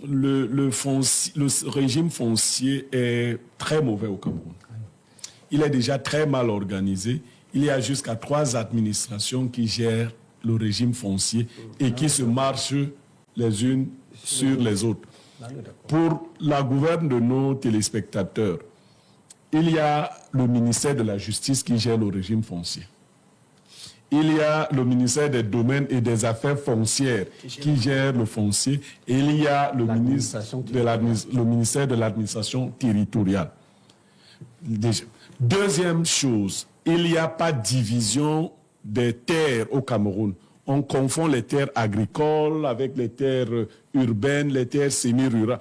le régime foncier est très mauvais au Cameroun. Il est déjà très mal organisé. Il y a jusqu'à 3 administrations qui gèrent le régime foncier et qui se marchent les unes sur les autres. Pour la gouverne de nos téléspectateurs, il y a le ministère de la Justice qui gère le régime foncier. Il y a le ministère des Domaines et des Affaires foncières qui gère le foncier. Et il y a le ministère de l'administration territoriale. Deuxième chose, il n'y a pas de division des terres au Cameroun. On confond les terres agricoles avec les terres urbaines, les terres semi-rurales.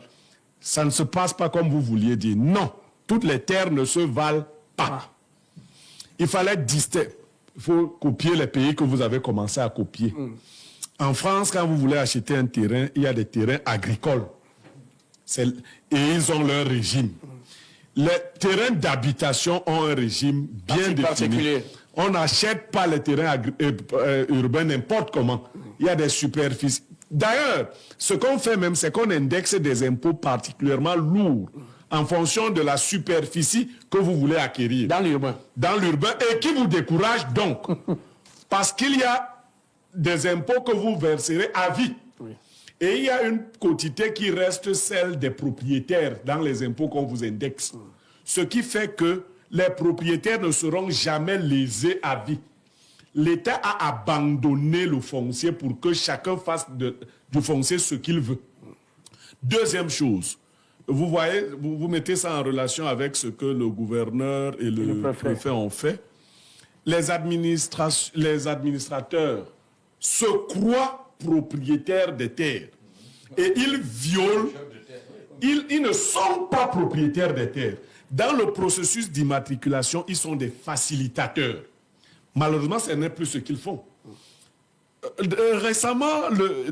Ça ne se passe pas comme vous vouliez dire. Non, toutes les terres ne se valent pas. Il fallait distinguer. Il faut copier les pays que vous avez commencé à copier. En France, quand vous voulez acheter un terrain, il y a des terrains agricoles. Et ils ont leur régime. Les terrains d'habitation ont un régime bien défini. On n'achète pas les terrains urbains n'importe comment. Il y a des superficies. D'ailleurs, ce qu'on fait même, c'est qu'on indexe des impôts particulièrement lourds en fonction de la superficie que vous voulez acquérir. Dans l'urbain. Dans l'urbain, et qui vous décourage donc. Parce qu'il y a des impôts que vous verserez à vie. Oui. Et il y a une quotité qui reste celle des propriétaires dans les impôts qu'on vous indexe. Ce qui fait que les propriétaires ne seront jamais lésés à vie. L'État a abandonné le foncier pour que chacun fasse du foncier ce qu'il veut. Deuxième chose, vous voyez, vous mettez ça en relation avec ce que le gouverneur et le préfet ont fait. Les administrateurs se croient propriétaires des terres et ils violent, ils ne sont pas propriétaires des terres. Dans le processus d'immatriculation, ils sont des facilitateurs. Malheureusement, ce n'est plus ce qu'ils font. Récemment,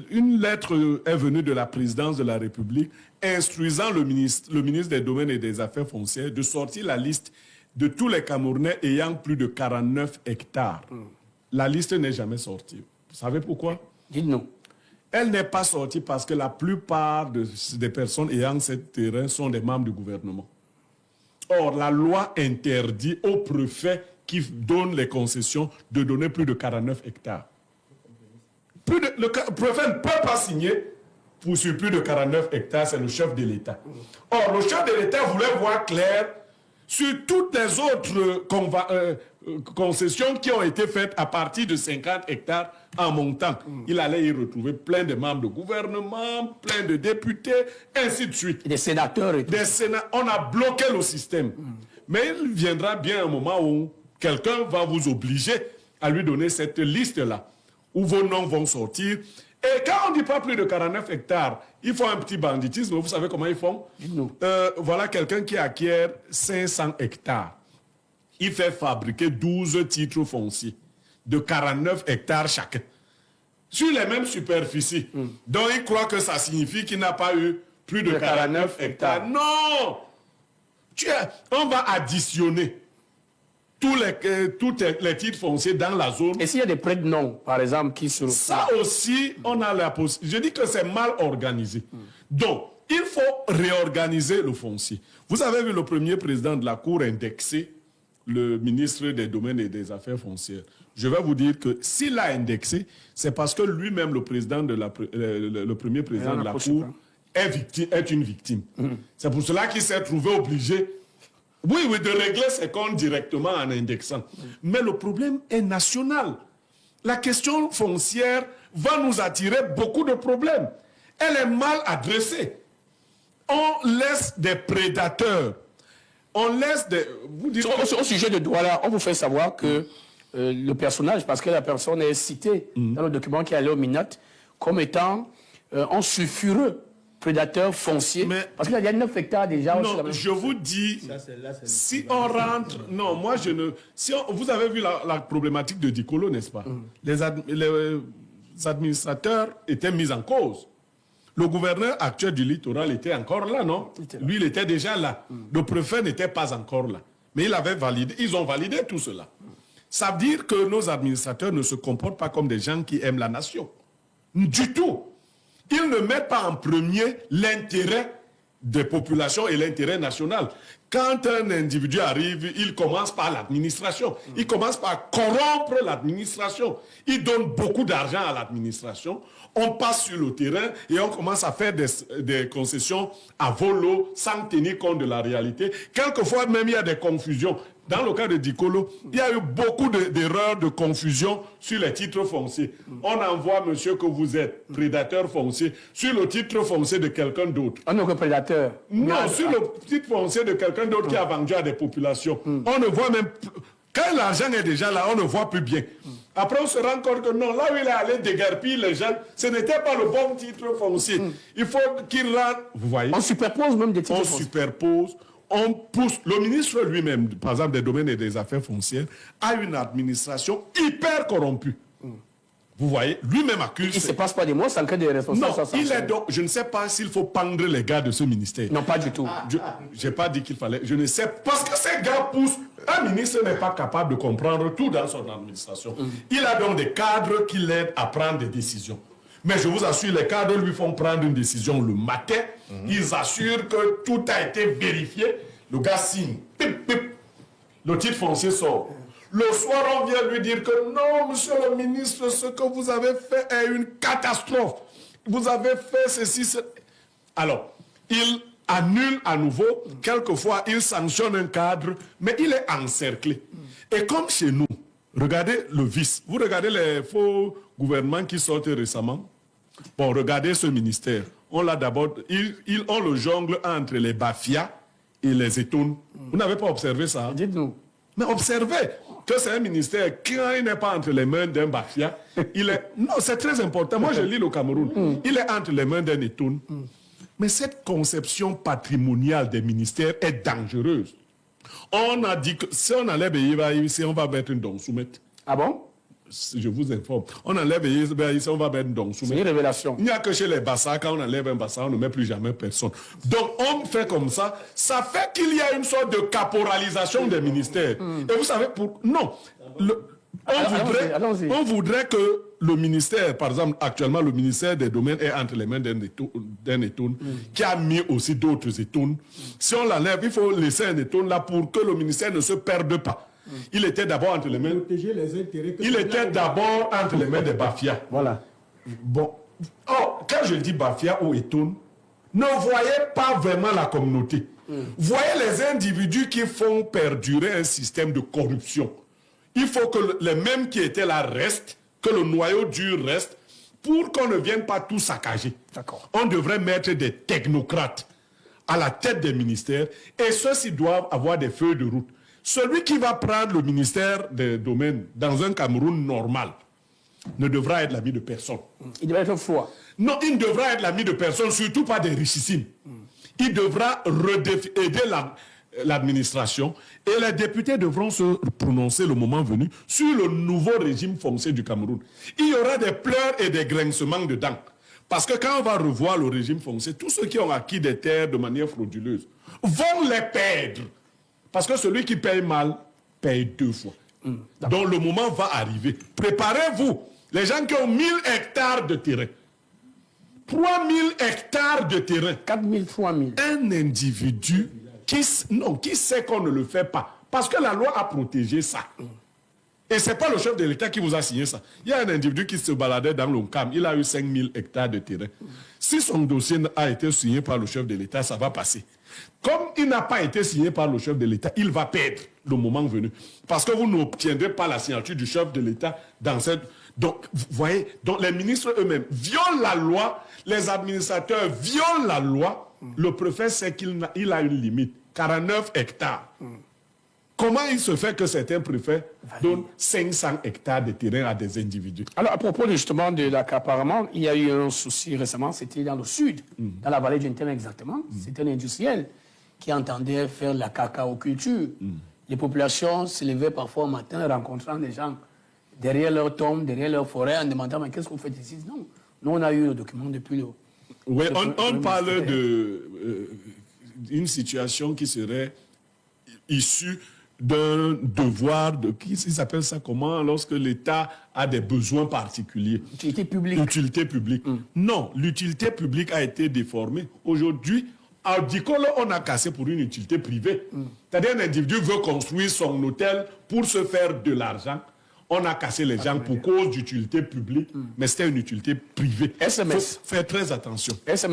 une lettre est venue de la présidence de la République instruisant le ministre des Domaines et des Affaires foncières de sortir la liste de tous les Camerounais ayant plus de 49 hectares. La liste n'est jamais sortie. Vous savez pourquoi? Dites-nous. Elle n'est pas sortie parce que la plupart des personnes ayant ce terrain sont des membres du gouvernement. Or, la loi interdit au préfet qui donne les concessions de donner plus de 49 hectares. Le préfet ne peut pas signer sur plus de 49 hectares, c'est le chef de l'État. Or, le chef de l'État voulait voir clair sur toutes les autres concessions qui ont été faites à partir de 50 hectares en montant. Il allait y retrouver plein de membres de gouvernement, plein de députés, ainsi de suite. Des sénateurs et tout. On a bloqué le système. Mais il viendra bien un moment où quelqu'un va vous obliger à lui donner cette liste-là, où vos noms vont sortir. Et quand on ne dit pas plus de 49 hectares, ils font un petit banditisme. Vous savez comment ils font? Voilà quelqu'un qui acquiert 500 hectares. Il fait fabriquer 12 titres fonciers de 49 hectares chacun, sur les mêmes superficies. Donc il croit que ça signifie qu'il n'a pas eu plus de 49 hectares. Non! On va additionner tous les titres fonciers dans la zone. Et s'il y a des prêts de nom, par exemple, qui se... Ça aussi, on a la possibilité. Je dis que c'est mal organisé. Donc, il faut réorganiser le foncier. Vous avez vu le premier président de la Cour indexer le ministre des Domaines et des Affaires foncières. Je vais vous dire que s'il l'a indexé, c'est parce que lui-même, le premier président de la Cour, est une victime. C'est pour cela qu'il s'est trouvé obligé, oui, de régler ses comptes directement en indexant. Mais le problème est national. La question foncière va nous attirer beaucoup de problèmes. Elle est mal adressée. On laisse des prédateurs. On laisse des... Au sujet de Douala, on vous fait savoir que le personnage, parce que la personne est citée dans le document qui est allé au MINAT, comme étant un sulfureux prédateur foncier. Mais, parce qu'il y a 9 hectares déjà. Non, je vous dis, si on rentre... Non, moi je ne... vous avez vu la problématique de Dicolo, n'est-ce pas? Les administrateurs étaient mis en cause. Le gouverneur actuel du littoral était encore là, non? Lui, il était déjà là. Le préfet n'était pas encore là. Mais ils ont validé tout cela. Ça veut dire que nos administrateurs ne se comportent pas comme des gens qui aiment la nation. Du tout. Ils ne mettent pas en premier l'intérêt des populations et l'intérêt national. Quand un individu arrive, il commence par l'administration. Il commence par corrompre l'administration. Il donne beaucoup d'argent à l'administration. On passe sur le terrain et on commence à faire des concessions à volo sans tenir compte de la réalité. Quelquefois même, il y a des confusions. Dans le cas de Dikolo, il y a eu beaucoup d'erreurs, de confusion sur les titres fonciers. On envoie monsieur que vous êtes prédateur foncier sur le titre foncier de quelqu'un d'autre. On n'est que prédateur. Non, sur le titre foncier de quelqu'un d'autre qui a vendu à des populations. On ne voit même... Quand l'argent est déjà là, on ne voit plus bien. Après, on se rend compte que non, là où il est allé déguerpir les gens, ce n'était pas le bon titre foncier. Il faut qu'il rende... Vous voyez? On superpose même des titres On fonciers. superpose, on pousse. Le ministre lui-même, par exemple, des domaines et des affaires foncières, a une administration hyper corrompue. Vous voyez, lui-même accuse... Il ne se passe pas des mots sans que des responsables Non, soient il est sanctionnés. donc... Je ne sais pas s'il faut pendre les gars de ce ministère. Non, pas du tout. Je n'ai pas dit qu'il fallait... Je ne sais... Parce que ces gars poussent... Un ministre n'est pas capable de comprendre tout dans son administration. Il a donc des cadres qui l'aident à prendre des décisions. Mais je vous assure, les cadres lui font prendre une décision le matin. Ils assurent que tout a été vérifié. Le gars signe. Pip, pip. Le titre foncier sort. Le soir, on vient lui dire que non, monsieur le ministre, ce que vous avez fait est une catastrophe. Vous avez fait ceci, cela. Alors, il annule à nouveau. Quelquefois, il sanctionne un cadre, mais il est encerclé. Et comme chez nous, regardez le vice. Vous regardez les faux gouvernements qui sortent récemment. Bon, regardez ce ministère. On l'a d'abord... On le jongle entre les Bafia et les Etoun. Vous n'avez pas observé ça? Dites-nous. Mais observez que c'est un ministère, quand il n'est pas entre les mains d'un Bafia, il est... Non, c'est très important. Moi, je lis le Cameroun. Il est entre les mains d'un Etoun. Mais cette conception patrimoniale des ministères est dangereuse. On a dit que si on enlève ici, on va mettre une Donsoumette. Ah bon? Je vous informe. On enlève ici, on va mettre une C'est Donsoumette. une révélation. Il n'y a que chez les Bassa, quand on enlève un Bassa, on ne met plus jamais personne. Donc, on fait comme ça. Ça fait qu'il y a une sorte de caporalisation des ministères. Et vous savez, non. Allons-y. On voudrait que le ministère, par exemple, actuellement, le ministère des Domaines est entre les mains d'un Etoun, qui a mis aussi d'autres Etouns. Si on l'enlève, il faut laisser un Etoun là pour que le ministère ne se perde pas. Il était d'abord entre les mains... Il était d'abord entre les mains des Bafia. Voilà. Bon. Oh, quand je dis Bafia ou Etoun, ne voyez pas vraiment la communauté. Voyez les individus qui font perdurer un système de corruption. Il faut que les mêmes qui étaient là restent, que le noyau dur reste, pour qu'on ne vienne pas tout saccager. D'accord. On devrait mettre des technocrates à la tête des ministères, et ceux-ci doivent avoir des feuilles de route. Celui qui va prendre le ministère des Domaines dans un Cameroun normal ne devra être l'ami de personne. Il devrait être froid. Non, il ne devra être l'ami de personne, surtout pas des richissimes. Il devra aider l'administration et les députés devront se prononcer le moment venu sur le nouveau régime foncier du Cameroun. Il y aura des pleurs et des grincements dedans. Parce que quand on va revoir le régime foncier, tous ceux qui ont acquis des terres de manière frauduleuse vont les perdre. Parce que celui qui paye mal, paye deux fois. Donc le moment va arriver. Préparez-vous. Les gens qui ont 1000 hectares de terrain, 3000 hectares de terrain. 4000, 3000. Un individu qui sait qu'on ne le fait pas. Parce que la loi a protégé ça. Et ce n'est pas le chef de l'État qui vous a signé ça. Il y a un individu qui se baladait dans l'ONCAM. Il a eu 5000 hectares de terrain. Si son dossier a été signé par le chef de l'État, ça va passer. Comme il n'a pas été signé par le chef de l'État, il va perdre le moment venu. Parce que vous n'obtiendrez pas la signature du chef de l'État dans cette... Donc, vous voyez, donc les ministres eux-mêmes violent la loi, les administrateurs violent la loi. Le préfet sait qu'il a une limite, 49 hectares. Comment il se fait que certains préfets donnent 500 hectares de terrain à des individus? Alors, à propos justement de l'accaparement, il y a eu un souci récemment, c'était dans le sud, dans la vallée du Ntem exactement. C'était un industriel qui entendait faire la cacaoculture. Les populations se levaient parfois au matin rencontrant des gens derrière leur tombe, derrière leur forêt, en demandant « Mais qu'est-ce que vous faites ici ?» Non, nous on a eu le document depuis le... Oui, on parle d'une situation qui serait issue d'un devoir, ils s'appelle ça comment, lorsque l'État a des besoins particuliers. Utilité publique. Utilité publique. Non, l'utilité publique a été déformée. Aujourd'hui, à Dikolo, on a cassé pour une utilité privée. C'est-à-dire un individu veut construire son hôtel pour se faire de l'argent. On a cassé les gens pour cause d'utilité publique, mais c'était une utilité privée. SMS. Il faut faire très attention. SMS.